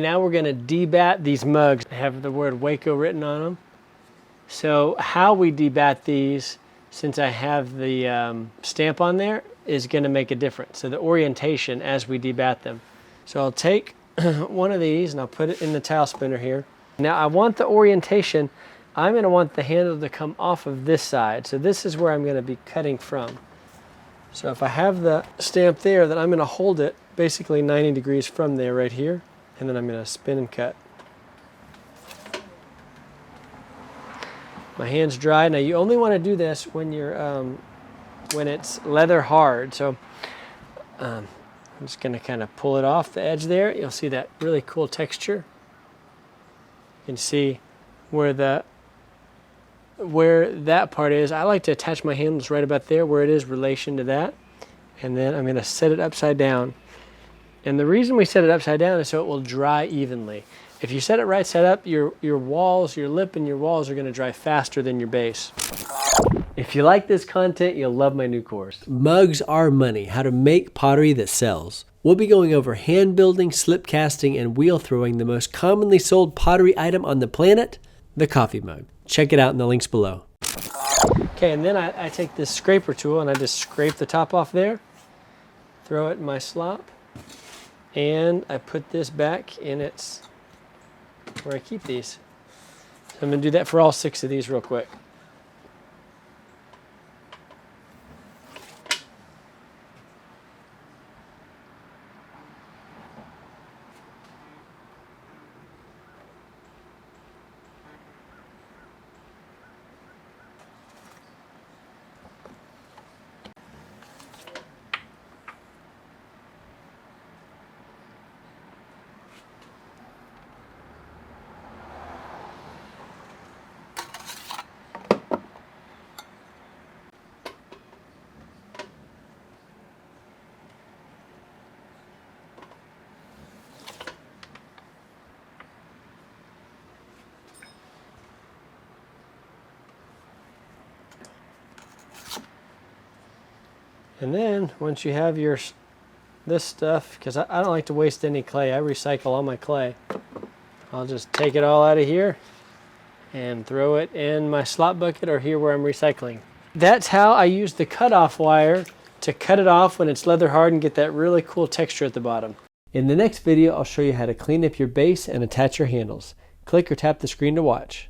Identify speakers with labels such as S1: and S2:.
S1: Now we're going to debat these mugs. They have the word Waco written on them. So how we debat these, since I have the stamp on there, is going to make a difference. So the orientation as we debat them. So I'll take one of these and I'll put it in the towel spinner here. Now I want the orientation. I'm going to want the handle to come off of this side. So this is where I'm going to be cutting from. So if I have the stamp there, then I'm going to hold it basically 90 degrees from there right here. And then I'm going to spin and cut. My hand's dry. Now you only want to do this when you're when it's leather hard. So I'm just going to kind of pull it off the edge there. You'll see that really cool texture. You can see where that part is. I like to attach my handles right about there where it is relation to that. And then I'm going to set it upside down. And the reason we set it upside down is so it will dry evenly. If you set it right side up, your walls, your lip and your walls are going to dry faster than your base. If you like this content, you'll love my new course. Mugs Are Money, How to Make Pottery That Sells. We'll be going over hand building, slip casting, and wheel throwing the most commonly sold pottery item on the planet, the coffee mug. Check it out in the links below. Okay, and then I take this scraper tool and I just scrape the top off there, throw it in my slop. And I put this back in its where I keep these. So I'm going to do that for all 6 of these real quick. And then once you have this stuff, because I don't like to waste any clay, I recycle all my clay. I'll just take it all out of here and throw it in my slop bucket or here where I'm recycling. That's how I use the cutoff wire to cut it off when it's leather hard and get that really cool texture at the bottom. In the next video, I'll show you how to clean up your base and attach your handles. Click or tap the screen to watch.